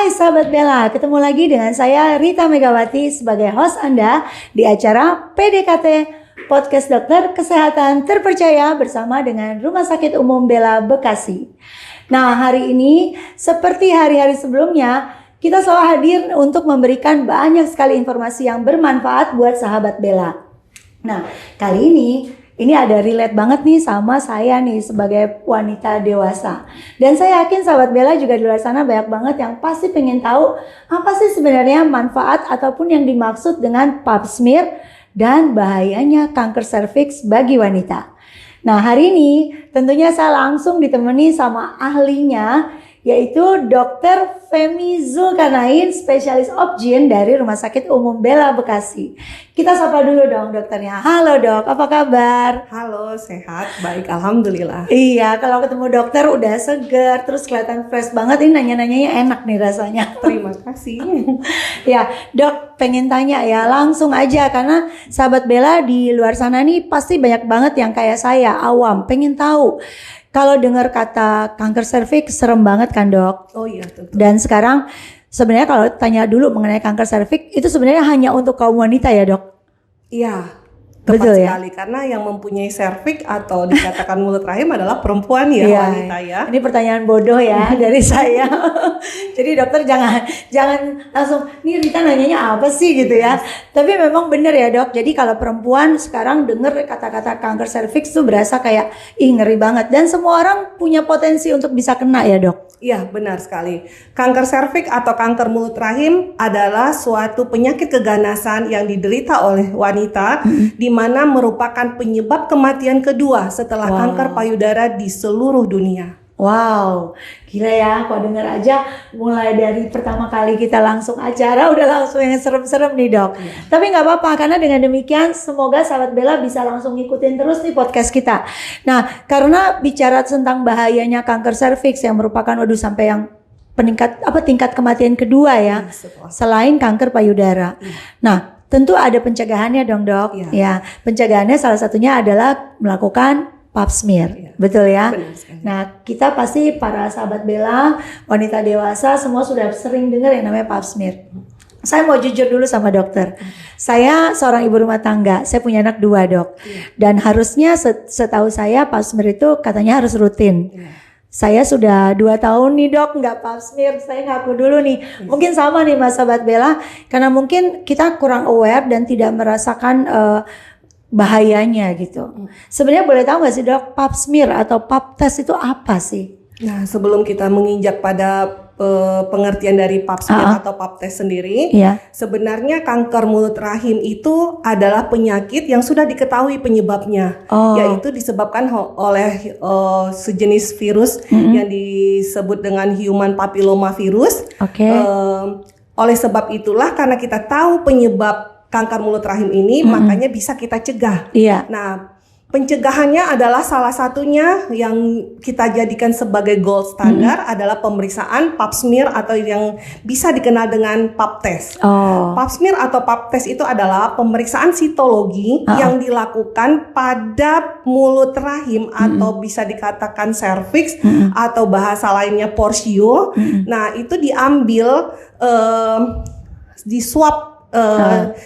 Hai sahabat Bella, ketemu lagi dengan saya Rita Megawati sebagai host Anda di acara PDKT Podcast Dokter Kesehatan Terpercaya bersama dengan Rumah Sakit Umum Bella Bekasi. Nah, hari ini seperti hari-hari sebelumnya, kita selalu hadir untuk memberikan banyak sekali informasi yang bermanfaat buat sahabat Bella. Nah, kali ini ada relate banget nih sama saya nih sebagai wanita dewasa. Dan saya yakin sahabat Bella juga di luar sana banyak banget yang pasti pengen tahu apa sih sebenarnya manfaat ataupun yang dimaksud dengan pap smear dan bahayanya kanker serviks bagi wanita. Nah, hari ini tentunya saya langsung ditemani sama ahlinya, yaitu Dr. Femi Zulkarnain, spesialis obgyn dari Rumah Sakit Umum Bella Bekasi. Kita sapa dulu dong dokternya. Halo dok, apa kabar? Halo, sehat, baik, alhamdulillah. Iya, kalau ketemu dokter udah segar, terus kelihatan fresh banget. Ini nanya-nanyanya enak nih rasanya. Terima kasih. Ya, dok, pengen tanya ya, langsung aja. Karena sahabat Bella di luar sana nih pasti banyak banget yang kayak saya, awam, pengen tahu. Kalau dengar kata kanker serviks serem banget kan dok? Oh iya tentu. Dan sekarang sebenarnya kalau tanya dulu mengenai kanker serviks itu sebenarnya hanya untuk kaum wanita ya dok? Iya, Betul tepat ya? sekali. Karena yang mempunyai serviks atau dikatakan mulut rahim adalah perempuan ya, Iya, wanita ya. Ini pertanyaan bodoh ya dari saya. Jadi dokter jangan langsung, nih Rita nanyanya apa sih gitu ya. Tapi memang benar ya dok. Jadi kalau perempuan sekarang dengar kata-kata kanker serviks tuh berasa kayak ngeri banget. Dan semua orang punya potensi untuk bisa kena ya dok. Iya, benar sekali. Kanker serviks atau kanker mulut rahim adalah suatu penyakit keganasan yang diderita oleh wanita, di mana merupakan penyebab kematian kedua setelah kanker payudara di seluruh dunia. Wow, gila ya, kok denger aja mulai dari pertama kali kita langsung acara udah langsung yang serem-serem nih dok. Tapi gak apa-apa, karena dengan demikian semoga sahabat Bella bisa langsung ngikutin terus nih podcast kita. Nah, karena bicara tentang bahayanya kanker serviks yang merupakan sampai yang tingkat kematian kedua ya, selain kanker payudara. Nah, tentu ada pencegahannya dong dok. Ya, pencegahannya salah satunya adalah melakukan pap smear, betul ya? Nah, kita pasti para sahabat Bella, wanita dewasa semua sudah sering dengar yang namanya pap smear. Saya mau jujur dulu sama dokter. Saya seorang ibu rumah tangga, saya punya anak 2 dok. Dan harusnya setahu saya pap smear itu katanya harus rutin. Saya sudah 2 tahun nih dok nggak pap smear, saya ngaku dulu nih. Mungkin sama nih mas sahabat Bella, karena mungkin kita kurang aware dan tidak merasakan bahayanya gitu. Sebenarnya boleh tahu nggak sih dok, pap smear atau pap test itu apa sih? Nah, sebelum kita menginjak pada pengertian dari pap smear atau pap test sendiri, sebenarnya kanker mulut rahim itu adalah penyakit yang sudah diketahui penyebabnya, yaitu disebabkan oleh sejenis virus yang disebut dengan human papilloma virus. Oleh sebab itulah, karena kita tahu penyebab kanker mulut rahim ini, makanya bisa kita cegah. Nah, pencegahannya adalah salah satunya yang kita jadikan sebagai gold standar adalah pemeriksaan pap smear atau yang bisa dikenal dengan pap test. Pap smear atau pap test itu adalah pemeriksaan sitologi yang dilakukan pada mulut rahim atau bisa dikatakan serviks atau bahasa lainnya porsio. Nah, itu diambil di swab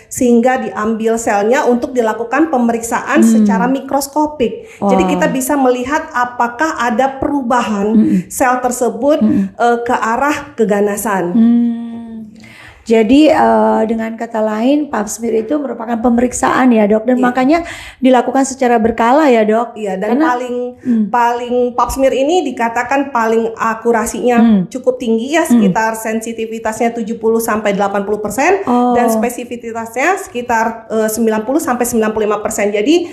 sehingga diambil selnya untuk dilakukan pemeriksaan secara mikroskopik. Jadi kita bisa melihat apakah ada perubahan sel tersebut ke arah keganasan. Jadi dengan kata lain pap smear itu merupakan pemeriksaan ya dok, dan makanya dilakukan secara berkala ya dok. Iya, dan paling pap smear ini dikatakan paling akurasinya cukup tinggi ya, sekitar sensitivitasnya 70-80% dan spesifititasnya sekitar 90-95%. Jadi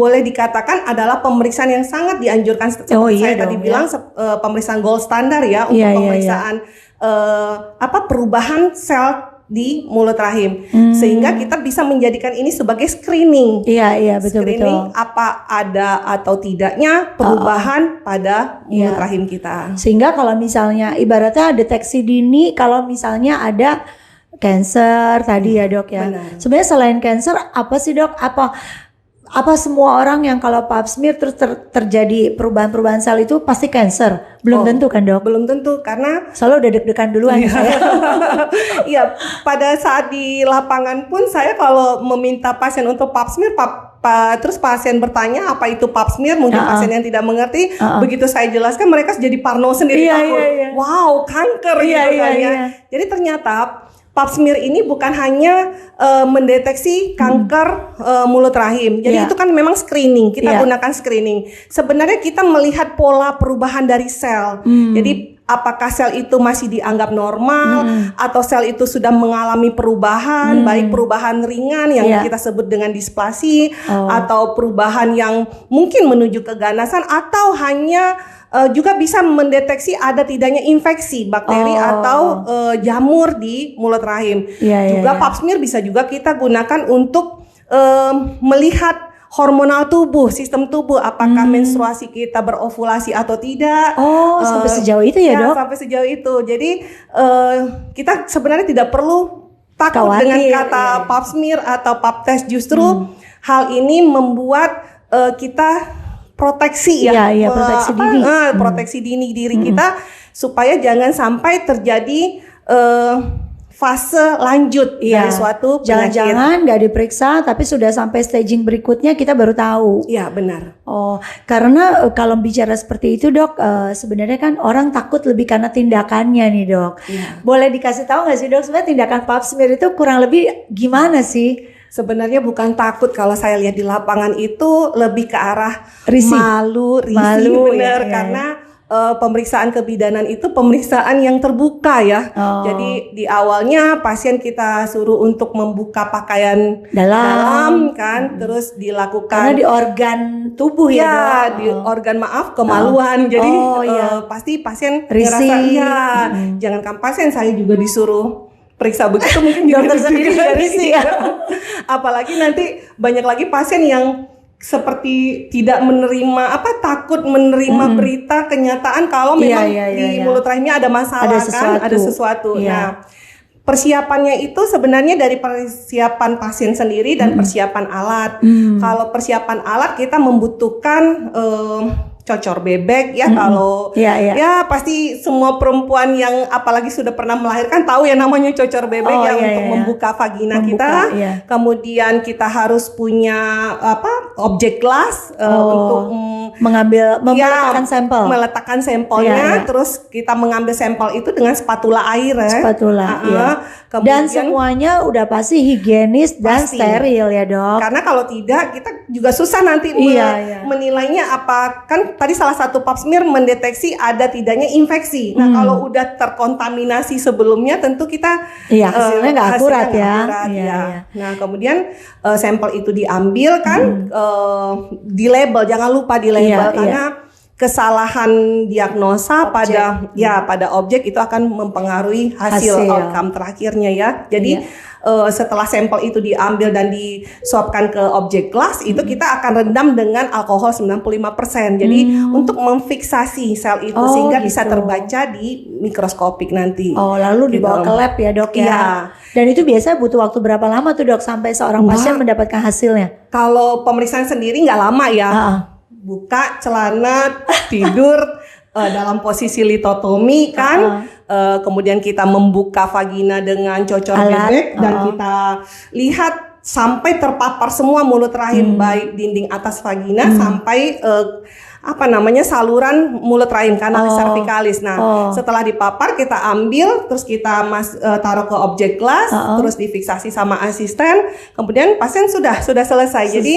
boleh dikatakan adalah pemeriksaan yang sangat dianjurkan seperti saya tadi bilang, pemeriksaan gold standar ya untuk pemeriksaan perubahan sel di mulut rahim, sehingga kita bisa menjadikan ini sebagai screening. Betul. Screening apa ada atau tidaknya perubahan pada mulut rahim kita. Sehingga kalau misalnya ibaratnya deteksi dini, kalau misalnya ada cancer tadi ya dok ya. Sebenarnya selain cancer apa sih dok? apa semua orang yang kalau pap smear terus terjadi perubahan-perubahan sel itu pasti cancer? Belum tentu kan dok? Belum tentu, karena soalnya udah deg-degan duluan saya. Iya, pada saat di lapangan pun saya kalau meminta pasien untuk pap smear, terus pasien bertanya apa itu pap smear, mungkin pasien yang tidak mengerti, begitu saya jelaskan mereka jadi parno sendiri, takut. Wow, kanker gitu kan ya. Jadi ternyata pap smear ini bukan hanya mendeteksi kanker mulut rahim. Jadi itu kan memang screening. Kita gunakan screening. Sebenarnya kita melihat pola perubahan dari sel. Jadi apakah sel itu masih dianggap normal atau sel itu sudah mengalami perubahan, baik perubahan ringan yang kita sebut dengan displasi atau perubahan yang mungkin menuju keganasan, atau hanya juga bisa mendeteksi ada tidaknya infeksi bakteri atau jamur di mulut rahim. Juga pap smear bisa juga kita gunakan untuk melihat hormonal tubuh, sistem tubuh, apakah menstruasi kita berovulasi atau tidak. Sampai sejauh itu ya dok? Sampai sejauh itu. Jadi kita sebenarnya tidak perlu takut dengan kata pap smear atau pap test. Justru hal ini membuat kita proteksi proteksi dini. Proteksi dini diri kita supaya jangan sampai terjadi fase lanjut dari suatu penyakit. Jangan-jangan nggak diperiksa tapi sudah sampai staging berikutnya kita baru tahu. Iya, benar. Karena kalau bicara seperti itu dok, sebenarnya kan orang takut lebih karena tindakannya nih dok. Boleh dikasih tahu nggak sih dok, sebenarnya tindakan pap smear itu kurang lebih gimana sih? Sebenarnya bukan takut, kalau saya lihat di lapangan itu lebih ke arah risih, benar, karena pemeriksaan kebidanan itu pemeriksaan yang terbuka ya. Jadi di awalnya pasien kita suruh untuk membuka pakaian dalam kan, terus dilakukan karena di organ tubuh di organ kemaluan. Jadi pasti pasien risih. Ngerasa jangankan pasien, saya juga disuruh periksa begitu mungkin dokter sendiri juga risih ya. Apalagi nanti banyak lagi pasien yang seperti tidak menerima, takut menerima berita kenyataan kalau memang di mulut rahimnya ada masalah, ada sesuatu. Nah, persiapannya itu sebenarnya dari persiapan pasien sendiri dan persiapan alat. Kalau persiapan alat kita membutuhkan cocor bebek ya, kalau ya pasti semua perempuan yang apalagi sudah pernah melahirkan tahu ya namanya cocor bebek untuk membuka vagina kita. Kemudian kita harus punya objek glass untuk meletakkan sampelnya. Terus kita mengambil sampel itu dengan spatula air Kemudian, dan semuanya udah pasti higienis dan steril ya dok. Karena kalau tidak kita juga susah nanti menilainya apa. Kan tadi salah satu pap smear mendeteksi ada tidaknya infeksi. Nah kalau udah terkontaminasi sebelumnya tentu kita hasilnya nggak akurat ya. Nah kemudian sampel itu diambil kan, di label, jangan lupa di label karena kesalahan diagnosa pada objek itu akan mempengaruhi hasil outcome terakhirnya ya. Jadi setelah sampel itu diambil dan disuapkan ke objek glass itu kita akan rendam dengan alkohol 95%. Jadi untuk memfiksasi sel itu sehingga bisa terbaca di mikroskopik nanti. Lalu dibawa ke lab ya dok ya. Dan itu biasanya butuh waktu berapa lama tuh dok sampai seorang pasien mendapatkan hasilnya? Kalau pemeriksaan sendiri nggak lama ya. Buka celana, tidur dalam posisi litotomi kan, kemudian kita membuka vagina dengan cocor bebek dan kita lihat sampai terpapar semua mulut rahim, baik dinding atas vagina sampai saluran mulut rahim, kanalis cervicalis. Nah, setelah dipapar kita ambil, terus kita taruh ke objek glass, terus difiksasi sama asisten. Kemudian pasien sudah selesai. Jadi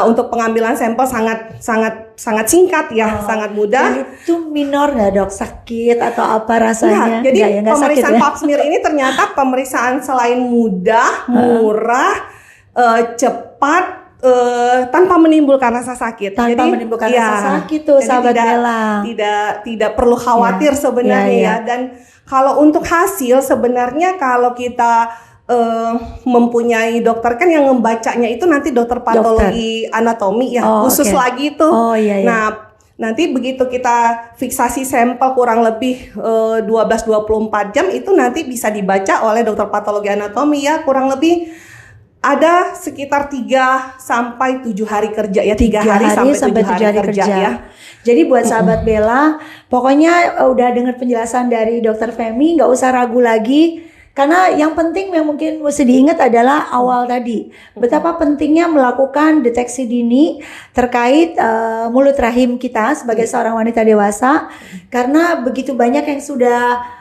untuk pengambilan sampel sangat singkat ya, sangat mudah. Dan itu minor nggak dok, sakit atau apa rasanya? Jadi pemeriksaan pap smear ini ternyata pemeriksaan selain mudah, murah, cepat. Tanpa menimbulkan rasa sakit. Menimbulkan rasa sakit tuh sahabat Bella. Tidak perlu khawatir sebenarnya ya. Dan kalau untuk hasil sebenarnya kalau kita mempunyai dokter kan yang membacanya itu nanti dokter patologi anatomi ya, khusus lagi itu. Nah, nanti begitu kita fiksasi sampel kurang lebih 12-24 jam itu nanti bisa dibaca oleh dokter patologi anatomi ya, kurang lebih ada sekitar 3 sampai 7 hari kerja ya, 3 hari sampai 7 hari kerja ya. Jadi buat sahabat Bella, pokoknya udah dengar penjelasan dari Dokter Femi, nggak usah ragu lagi. Karena yang penting yang mungkin mesti diingat adalah awal tadi. Betapa pentingnya melakukan deteksi dini terkait mulut rahim kita sebagai seorang wanita dewasa. Karena begitu banyak yang sudah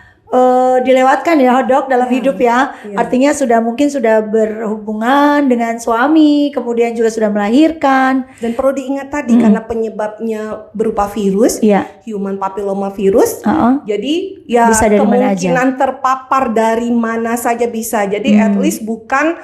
dilewatkan ya dok dalam hidup ya. Artinya mungkin sudah berhubungan dengan suami, kemudian juga sudah melahirkan. Dan perlu diingat tadi karena penyebabnya berupa virus, human papilloma virus. Jadi ya bisa kemungkinan terpapar dari mana saja bisa. Jadi at least bukan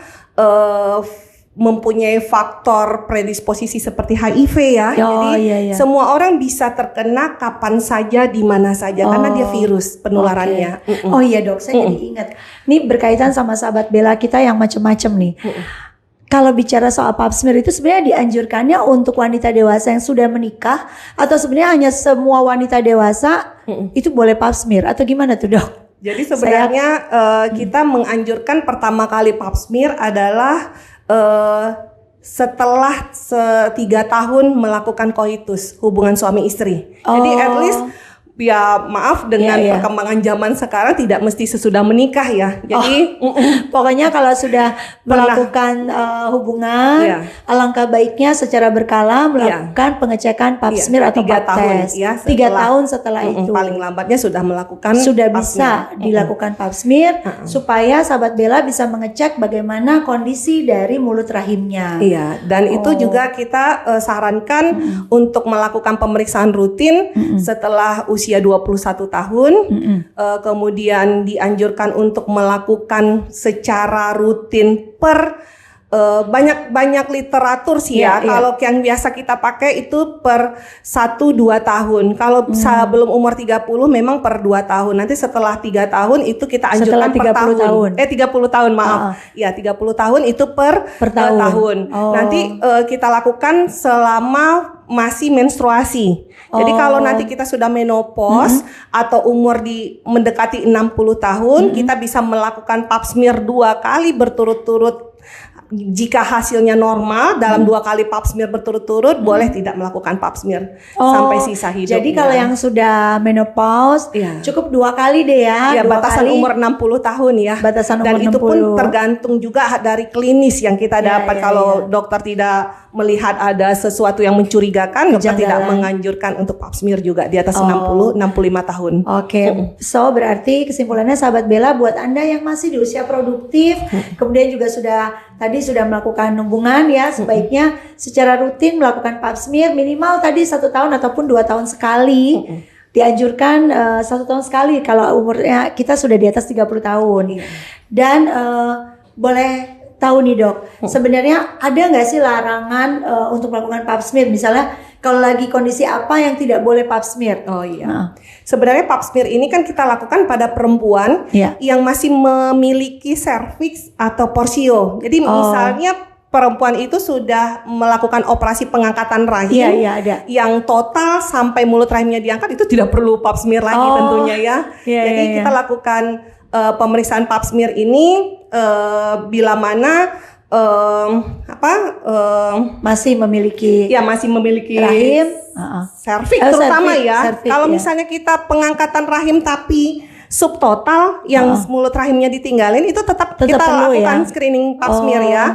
mempunyai faktor predisposisi seperti HIV ya. Jadi semua orang bisa terkena kapan saja di mana saja karena dia virus penularannya. Oh iya dok, saya jadi ingat. Ini berkaitan sama sahabat Bella kita yang macam-macam nih. Kalau bicara soal pap smear itu sebenarnya dianjurkannya untuk wanita dewasa yang sudah menikah atau sebenarnya hanya semua wanita dewasa itu boleh pap smear atau gimana tuh dok? Jadi sebenarnya kita menganjurkan pertama kali pap smear adalah setelah 3 tahun melakukan koitus hubungan suami istri. Jadi at least ya maaf dengan perkembangan zaman sekarang tidak mesti sesudah menikah ya. Jadi pokoknya kalau sudah melakukan hubungan, alangkah baiknya secara berkala melakukan pengecekan pap smear atau pap test. 3 tahun setelah itu. Paling lambatnya sudah melakukan bisa dilakukan pap smear supaya sahabat Bella bisa mengecek bagaimana kondisi dari mulut rahimnya. Iya, dan itu juga kita sarankan untuk melakukan pemeriksaan rutin setelah usia 21 tahun, kemudian dianjurkan untuk melakukan secara rutin per banyak literatur sih ya. Kalau yang biasa kita pakai itu per 1-2 tahun. Kalau sebelum umur 30 memang per 2 tahun. Nanti setelah 3 tahun itu kita anjurkan per tahun. 30 tahun maaf. Ya 30 tahun itu per tahun. Nanti kita lakukan selama masih menstruasi. Jadi kalau nanti kita sudah menopause atau umur mendekati 60 tahun, kita bisa melakukan pap smear 2 kali berturut-turut. Jika hasilnya normal dalam 2 kali pap smear berturut-turut, boleh tidak melakukan pap smear sampai sisa hidupnya. Jadi kalau yang sudah menopause cukup 2 kali deh ya. Batasan umur 60 tahun ya. Batasan umur dan itu pun tergantung juga dari klinis yang kita dapat. Kalau dokter tidak melihat ada sesuatu yang mencurigakan, dokter tidak menganjurkan untuk pap smear juga di atas 65 tahun. So berarti kesimpulannya sahabat Bella, buat Anda yang masih di usia produktif, kemudian juga sudah melakukan hubungan ya, sebaiknya secara rutin melakukan pap smear minimal tadi 1 tahun ataupun 2 tahun sekali. Dianjurkan 1 tahun sekali kalau umurnya kita sudah di atas 30 tahun. Dan boleh tahu nih dok, sebenarnya ada nggak sih larangan untuk melakukan pap smear? Misalnya kalau lagi kondisi apa yang tidak boleh pap smear? Sebenarnya pap smear ini kan kita lakukan pada perempuan yang masih memiliki serviks atau porsio. Jadi misalnya perempuan itu sudah melakukan operasi pengangkatan rahim yang total sampai mulut rahimnya diangkat, itu tidak perlu pap smear lagi tentunya ya. Jadi kita lakukan pemeriksaan pap smear ini bila mana masih memiliki rahim, serviks terutama ya. Kalau misalnya kita pengangkatan rahim tapi subtotal yang mulut rahimnya ditinggalin, itu tetap kita lakukan screening pap smear ya.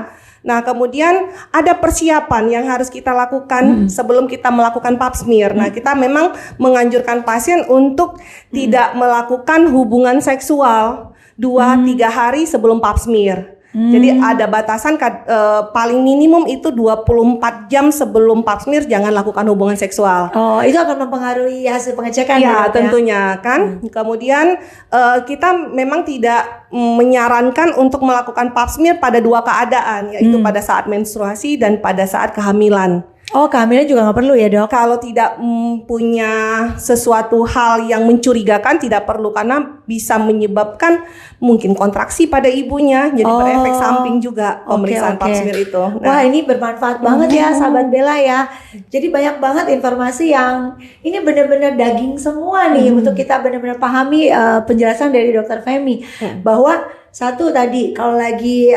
Nah, kemudian ada persiapan yang harus kita lakukan sebelum kita melakukan pap smear. Nah, kita memang menganjurkan pasien untuk tidak melakukan hubungan seksual 2-3 hari sebelum pap smear. Jadi ada batasan paling minimum itu 24 jam sebelum pap smear jangan lakukan hubungan seksual. Itu akan mempengaruhi hasil pengecekan ya? Tentunya kan. Kemudian kita memang tidak menyarankan untuk melakukan pap smear pada 2 keadaan, yaitu pada saat menstruasi dan pada saat kehamilan. Oh, kehamilan juga nggak perlu ya, Dok? Kalau tidak punya sesuatu hal yang mencurigakan tidak perlu, karena bisa menyebabkan mungkin kontraksi pada ibunya, jadi berefek samping juga pemeriksaan pap smear itu. Wah, ini bermanfaat banget ya sahabat Bella ya. Jadi banyak banget informasi yang ini benar-benar daging semua nih untuk kita benar-benar pahami penjelasan dari Dokter Femi bahwa satu tadi kalau lagi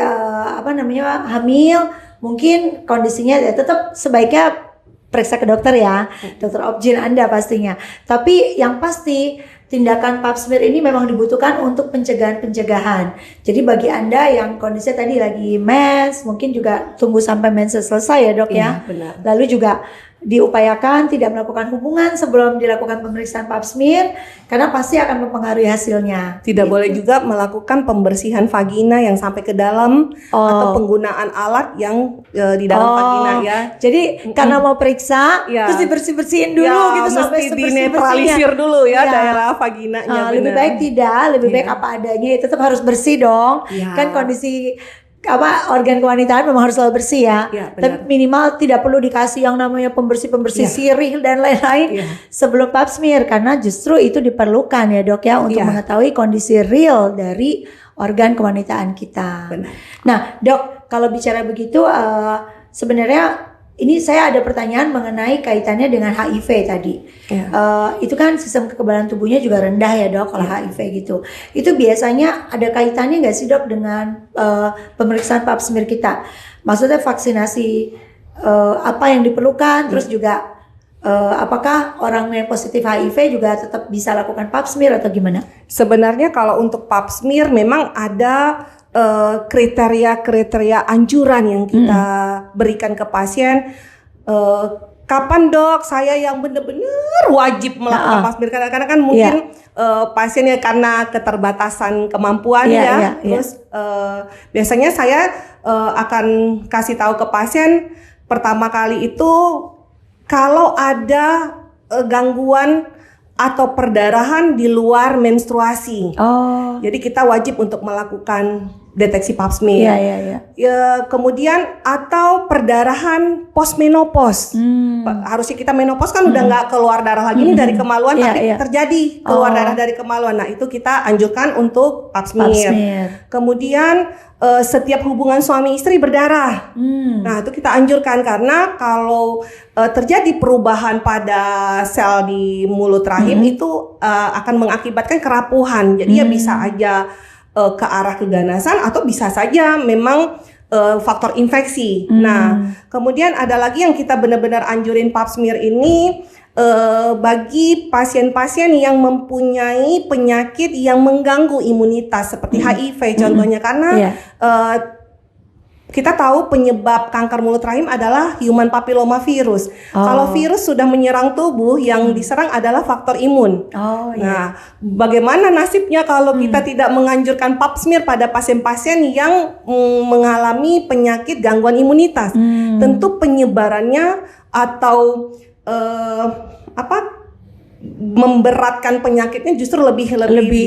hamil, mungkin kondisinya ya tetap sebaiknya periksa ke dokter ya, dokter obgyn Anda pastinya. Tapi yang pasti tindakan pap smear ini memang dibutuhkan untuk pencegahan. Jadi bagi Anda yang kondisinya tadi lagi mens, mungkin juga tunggu sampai mens selesai ya, Dok ya. Benar. Lalu juga diupayakan tidak melakukan hubungan sebelum dilakukan pemeriksaan pap smear karena pasti akan mempengaruhi hasilnya. Tidak boleh juga melakukan pembersihan vagina yang sampai ke dalam atau penggunaan alat yang di dalam vagina ya. Jadi karena mau periksa terus dibersih-bersihin dulu gitu sampai dinetralisir dulu ya daerah vaginanya. Lebih baik lebih baik apa adanya, tetap harus bersih dong. Kan kondisi organ kewanitaan memang harus selalu bersih ya. Tapi minimal tidak perlu dikasih yang namanya pembersih sirih dan lain-lain sebelum pap smear, karena justru itu diperlukan ya, Dok ya, untuk mengetahui kondisi real dari organ kewanitaan kita. Benar. Nah, Dok, kalau bicara begitu sebenarnya ini saya ada pertanyaan mengenai kaitannya dengan HIV tadi. Itu kan sistem kekebalan tubuhnya juga rendah ya, Dok, kalau HIV gitu. Itu biasanya ada kaitannya nggak sih, Dok, dengan pemeriksaan pap smear kita? Maksudnya vaksinasi apa yang diperlukan, terus juga apakah orang yang positif HIV juga tetap bisa lakukan pap smear atau gimana? Sebenarnya kalau untuk pap smear memang ada kriteria anjuran yang kita berikan ke pasien. Kapan, Dok, saya yang benar-benar wajib melakukan pap smear? Karena kan mungkin pasiennya karena keterbatasan kemampuan terus biasanya saya akan kasih tahu ke pasien pertama kali itu kalau ada gangguan atau perdarahan di luar menstruasi. Jadi kita wajib untuk melakukan deteksi pap smear. Kemudian atau perdarahan postmenopause. Harusnya kita menopause kan udah nggak keluar darah lagi nih dari kemaluan, tapi terjadi keluar darah dari kemaluan. Nah, itu kita anjurkan untuk pap smear. Kemudian setiap hubungan suami istri berdarah. Nah, itu kita anjurkan karena kalau terjadi perubahan pada sel di mulut rahim itu akan mengakibatkan kerapuhan. Jadi ya bisa aja ke arah keganasan atau bisa saja memang faktor infeksi. Nah, kemudian ada lagi yang kita benar-benar anjurin pap smear ini bagi pasien-pasien yang mempunyai penyakit yang mengganggu imunitas seperti HIV contohnya, karena kita tahu penyebab kanker mulut rahim adalah human papilloma virus. Kalau virus sudah menyerang tubuh, yang diserang adalah faktor imun. Nah, bagaimana nasibnya kalau kita tidak menganjurkan pap smear pada pasien-pasien yang mengalami penyakit gangguan imunitas? Tentu penyebarannya atau memberatkan penyakitnya justru lebih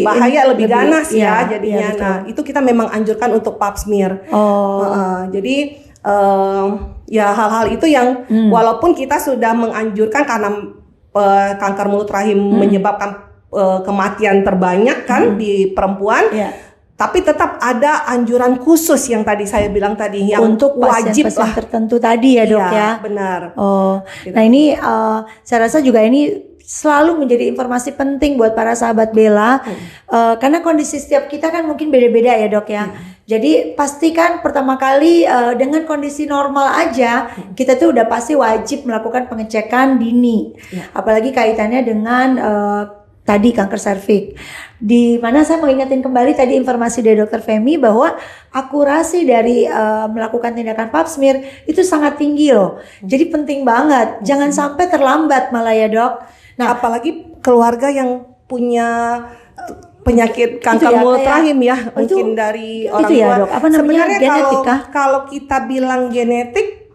bahaya, lebih ganas jadinya. Nah, itu kita memang anjurkan untuk pap smear. Jadi hal-hal itu yang walaupun kita sudah menganjurkan karena kanker mulut rahim menyebabkan kematian terbanyak kan di perempuan. Tapi tetap ada anjuran khusus yang tadi saya bilang tadi yang untuk wajib pasien tertentu tadi ya, Dok ya. Benar. Nah, ini saya rasa juga ini selalu menjadi informasi penting buat para sahabat Bella, karena kondisi setiap kita kan mungkin beda-beda ya, Dok ya. Jadi pastikan pertama kali dengan kondisi normal aja kita tuh udah pasti wajib melakukan pengecekan dini, apalagi kaitannya dengan tadi kanker serviks. Di mana saya mau ingetin kembali tadi informasi dari Dokter Femi bahwa akurasi dari melakukan tindakan pap smear itu sangat tinggi loh. Jadi penting banget, jangan sampai terlambat malah ya, Dok. Nah, apalagi keluarga yang punya penyakit kanker mulut rahim mungkin dari orang tua. Dok, apa namanya? Sebenarnya genetik kalau kita bilang genetik,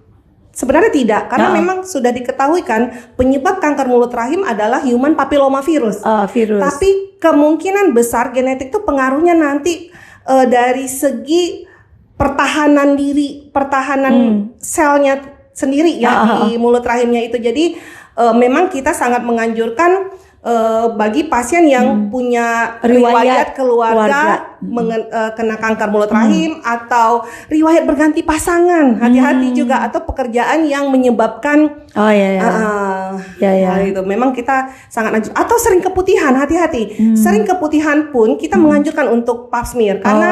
sebenarnya tidak, karena memang sudah diketahui kan penyebab kanker mulut rahim adalah human papilloma virus. Tapi kemungkinan besar genetik itu pengaruhnya nanti dari segi pertahanan diri, pertahanan selnya sendiri ya di mulut rahimnya itu. Jadi memang kita sangat menganjurkan bagi pasien yang punya riwayat keluarga kena kanker mulut rahim atau riwayat berganti pasangan, hati-hati juga, atau pekerjaan yang menyebabkan itu memang kita sangat anjur, atau sering keputihan, hati-hati. Sering keputihan pun kita menganjurkan untuk pap smear karena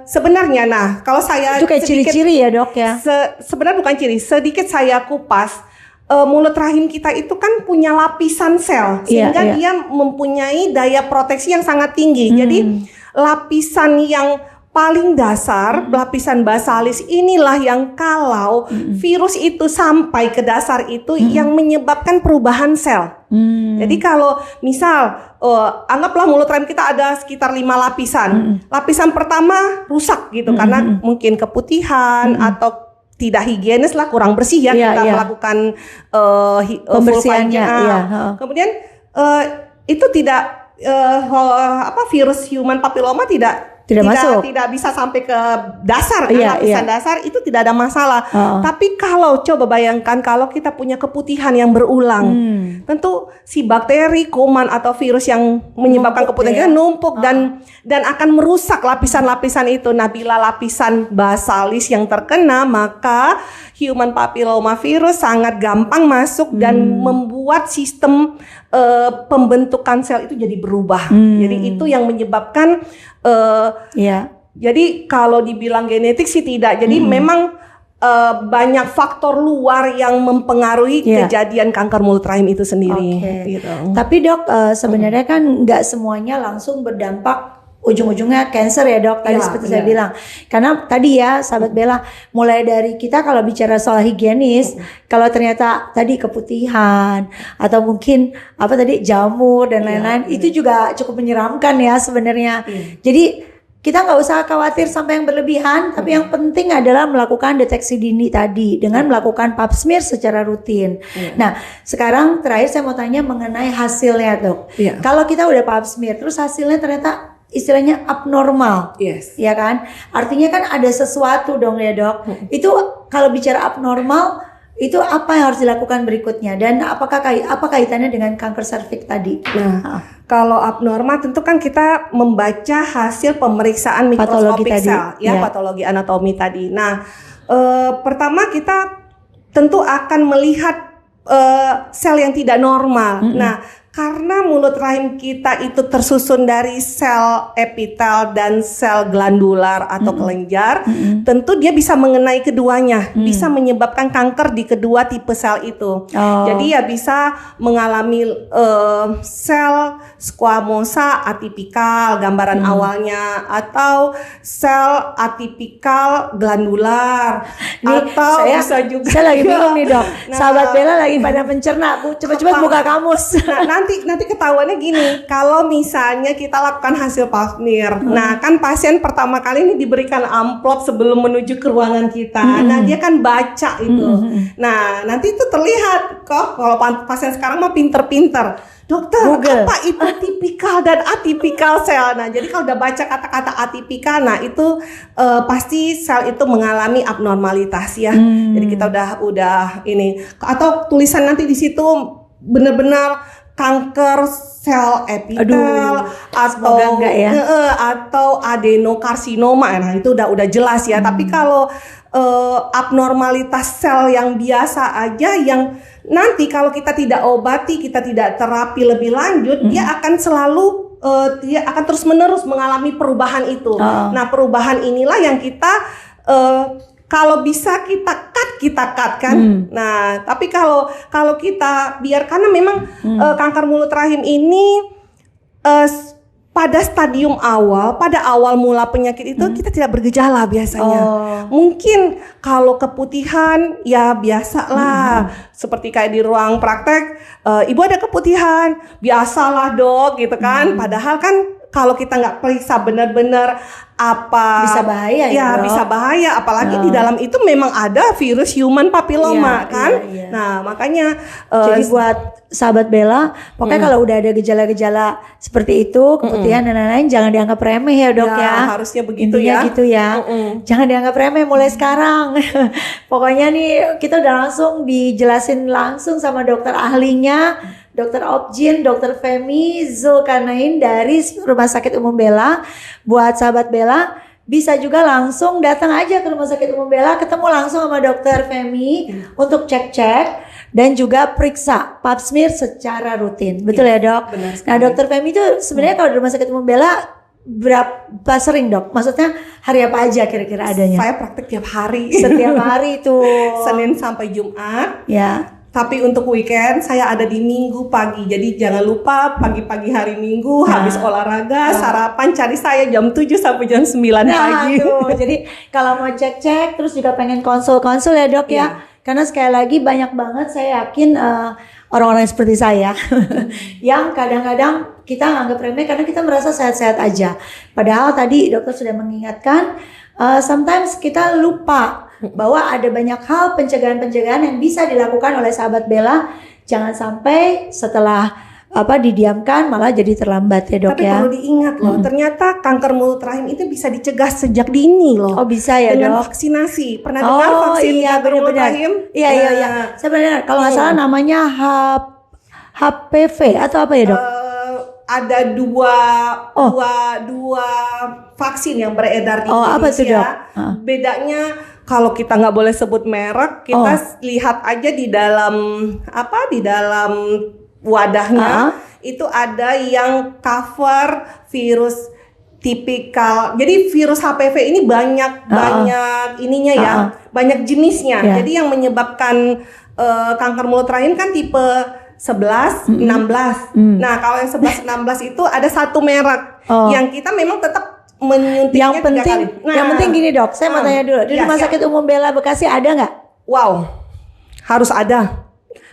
sebenarnya kalau saya itu kayak ciri-ciri ya dok ya. Sebenarnya bukan ciri, sedikit saya kupas. Mulut rahim kita itu kan punya lapisan sel sehingga dia mempunyai daya proteksi yang sangat tinggi. Jadi lapisan yang paling dasar, lapisan basalis inilah yang kalau virus itu sampai ke dasar itu yang menyebabkan perubahan sel. Jadi kalau misal anggaplah mulut rahim kita ada sekitar 5 lapisan. Lapisan pertama rusak gitu karena mungkin keputihan atau tidak higienis lah, kurang bersih ya kita melakukan pembersihannya. Kemudian itu tidak virus human papilloma tidak bisa sampai ke dasar, lapisan dasar itu tidak ada masalah. Tapi kalau coba bayangkan kalau kita punya keputihan yang berulang, tentu si bakteri, kuman atau virus yang menyebabkan keputihan numpuk dan akan merusak lapisan-lapisan itu. Nah, bila lapisan basalis yang terkena, maka human papilloma virus sangat gampang masuk dan membuat sistem pembentukan sel itu jadi berubah. Jadi itu yang menyebabkan jadi kalau dibilang genetik sih tidak. Jadi memang banyak faktor luar yang mempengaruhi kejadian kanker mulut rahim itu sendiri. Gitu. Tapi dok, sebenarnya kan nggak semuanya langsung berdampak ujung-ujungnya cancer ya dok. Tadi seperti saya bilang. Karena tadi ya sahabat Bella, mulai dari kita kalau bicara soal higienis, kalau ternyata tadi keputihan atau mungkin jamur dan lain-lain, itu juga cukup menyeramkan ya sebenarnya. Jadi kita nggak usah khawatir sampai yang berlebihan, tapi yang penting adalah melakukan deteksi dini tadi dengan melakukan pap smear secara rutin. Nah, sekarang terakhir saya mau tanya mengenai hasilnya dok. Kalau kita udah pap smear terus hasilnya ternyata istilahnya abnormal, ya kan? Artinya kan ada sesuatu dong ya dok. Itu kalau bicara abnormal, itu apa yang harus dilakukan berikutnya dan apa kaitannya dengan kanker serviks tadi? Kalau abnormal tentu kan kita membaca hasil pemeriksaan mikroskopik sel, patologi anatomi tadi. Nah, pertama kita tentu akan melihat sel yang tidak normal. Nah, karena mulut rahim kita itu tersusun dari sel epitel dan sel glandular atau kelenjar, tentu dia bisa mengenai keduanya, bisa menyebabkan kanker di kedua tipe sel itu. Jadi ya bisa mengalami sel squamosa atipikal gambaran awalnya, atau sel atipikal glandular, atau bisa juga. Saya lagi bingung nih dok, sahabat Bella lagi pada mencerna, cepat-cepat buka kamus. Nanti ketahuannya gini, kalau misalnya kita lakukan hasil pap smear, nah kan pasien pertama kali ini diberikan amplop sebelum menuju ke ruangan kita, nah dia kan baca itu, nah nanti itu terlihat kok kalau pasien sekarang mah pinter-pinter, dokter Google. Apa itu tipikal dan atipikal sel? Nah jadi kalau udah baca kata-kata atipikal, nah itu pasti sel itu mengalami abnormalitas ya. Jadi kita udah ini, atau tulisan nanti di situ benar-benar kanker sel epitel atau adenokarsinoma, nah itu udah jelas ya. Tapi kalau abnormalitas sel yang biasa aja, yang nanti kalau kita tidak obati, kita tidak terapi lebih lanjut, dia akan selalu dia akan terus-menerus mengalami perubahan itu. Nah perubahan inilah yang kita kalau bisa kita cut kan. Nah, tapi kalau kita biar, karena memang kanker mulut rahim ini pada stadium awal, pada awal mula penyakit itu kita tidak bergejala biasanya. Mungkin kalau keputihan ya biasalah, seperti kayak di ruang praktek, ibu ada keputihan, biasalah dok gitu kan. Padahal kan kalau kita nggak periksa benar-benar apa bisa bahaya ya, bisa bahaya, apalagi di dalam itu memang ada virus human papilloma kan. Nah, makanya jadi buat sahabat Bella, pokoknya kalau udah ada gejala-gejala seperti itu, keputihan dan lain-lain, jangan dianggap remeh ya dok ya. Harusnya begitu. Intinya gitu ya. Jangan dianggap remeh mulai sekarang. Pokoknya nih kita udah langsung dijelasin langsung sama dokter ahlinya, Dokter Opjin, Dokter Femi Zulkarnain dari Rumah Sakit Umum Bella. Buat sahabat Bella, bisa juga langsung datang aja ke Rumah Sakit Umum Bella, ketemu langsung sama Dokter Femi untuk cek-cek dan juga periksa pap smear secara rutin. Betul ya dok? Nah Dokter Femi itu sebenarnya kalau di Rumah Sakit Umum Bella berapa sering dok? Maksudnya hari apa aja kira-kira adanya? Saya praktek tiap hari. Setiap hari tuh. Senin sampai Jumat. Ya. Tapi untuk weekend saya ada di Minggu pagi. Jadi jangan lupa pagi-pagi hari Minggu habis olahraga, sarapan cari saya jam 7 sampai jam 9 pagi. Tuh, jadi kalau mau cek-cek terus juga pengen konsul-konsul ya dok ya. Karena sekali lagi banyak banget saya yakin orang-orang seperti saya yang kadang-kadang kita anggap remeh karena kita merasa sehat-sehat aja. Padahal tadi dokter sudah mengingatkan sometimes kita lupa bahwa ada banyak hal pencegahan-pencegahan yang bisa dilakukan oleh sahabat Bella. Jangan sampai setelah didiamkan malah jadi terlambat ya dok. Tapi ya. perlu diingat loh, ternyata kanker mulut rahim itu bisa dicegah sejak dini loh. Oh bisa ya dengan dok. Vaksinasi. Pernah dengar vaksin kanker mulut rahim? Iya. Saya pernah dengar. Kalau nggak salah namanya HPV atau apa ya dok? Ada dua vaksin yang beredar di Indonesia. Apa tuh dok? Bedanya kalau kita nggak boleh sebut merek, kita lihat aja di dalam wadahnya itu ada yang cover virus tipikal. Jadi virus HPV ini banyak ininya ya, banyak jenisnya. Jadi yang menyebabkan kanker mulut rahim kan tipe 11, 16. Nah, kalau yang 11, 16 itu ada satu merek yang kita memang tetap menyuntiknya 3 kali. Nah, yang penting gini dok, saya mau tanya dulu. Di Rumah Sakit Umum Bella Bekasi ada nggak? Wow, harus ada.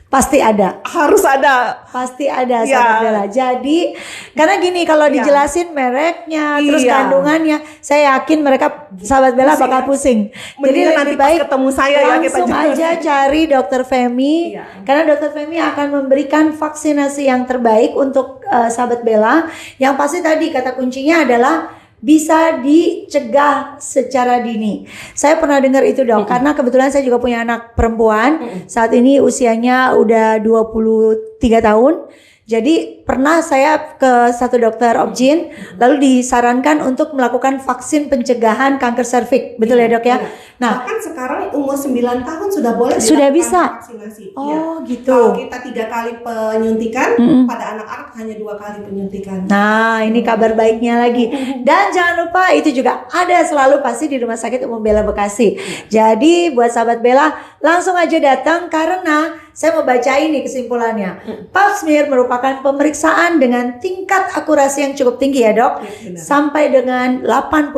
Pasti ada. Harus ada. Pasti ada sahabat Bella. Jadi karena gini kalau dijelasin mereknya terus kandungannya, saya yakin mereka sahabat Bella bakal pusing. Jadi lebih baik ketemu saya langsung aja cari Dokter Femi karena Dokter Femi akan memberikan vaksinasi yang terbaik untuk sahabat Bella. Yang pasti tadi kata kuncinya adalah bisa dicegah secara dini. Saya pernah dengar itu dok, karena kebetulan saya juga punya anak perempuan. Saat ini usianya udah 23 tahun. Jadi pernah saya ke satu dokter Opjin, lalu disarankan untuk melakukan vaksin pencegahan kanker serviks. Betul ya dok ya? Nah, bahkan sekarang umur 9 tahun sudah boleh sudah bisa vaksinasi. Oh gitu. Kalau kita 3 kali penyuntikan, pada anak-anak hanya 2 kali penyuntikan. Nah ini kabar baiknya lagi. Dan jangan lupa itu juga ada selalu pasti di Rumah Sakit Umum Bella Bekasi. Jadi buat sahabat Bella langsung aja datang karena saya mau bacain nih kesimpulannya. Pap smear merupakan pemeriksaan dengan tingkat akurasi yang cukup tinggi ya dok, sampai dengan 80%,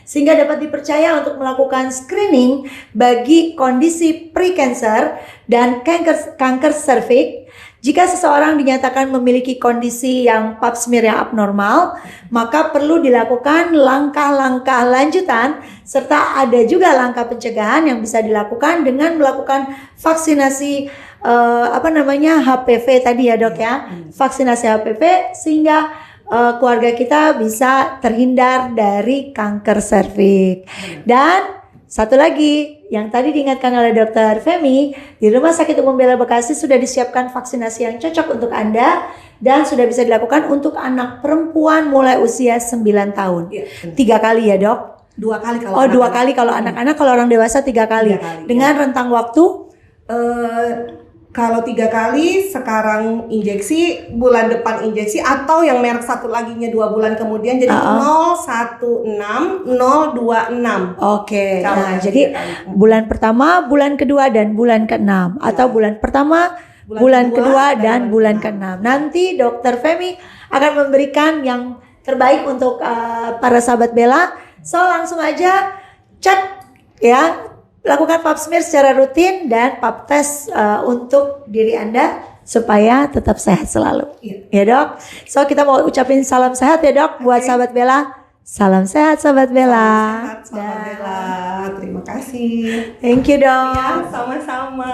sehingga dapat dipercaya untuk melakukan screening bagi kondisi pre-cancer dan kanker serviks. Jika seseorang dinyatakan memiliki kondisi yang pap smear yang abnormal, maka perlu dilakukan langkah-langkah lanjutan serta ada juga langkah pencegahan yang bisa dilakukan dengan melakukan vaksinasi HPV tadi ya dok ya, vaksinasi HPV sehingga keluarga kita bisa terhindar dari kanker serviks. Dan satu lagi yang tadi diingatkan oleh Dokter Femi, di Rumah Sakit Umum Bella Bekasi sudah disiapkan vaksinasi yang cocok untuk Anda dan sudah bisa dilakukan untuk anak perempuan mulai usia 9 tahun. 3 kali ya dok? 2 kali kalau anak-anak. 2 kali kalau anak-anak, kalau orang dewasa 3 kali. Dengan rentang waktu? Kalau 3 kali sekarang injeksi, bulan depan injeksi, atau yang merek satu laginya 2 bulan kemudian, jadi 016 026. Oke. Nah, jadi bulan pertama, bulan kedua dan bulan ke-6 atau bulan pertama, bulan kedua dan bulan ke-6. Nanti Dokter Femi akan memberikan yang terbaik untuk para sahabat Bella. So langsung aja cek ya lakukan pap smear secara rutin dan pap test untuk diri Anda supaya tetap sehat selalu. Ya Dok. So kita mau ucapin salam sehat ya Dok buat sahabat Bella. Salam sehat sahabat Bella. Salam sehat sahabat Bella. Terima kasih. Thank you Dok. Ya, sama-sama.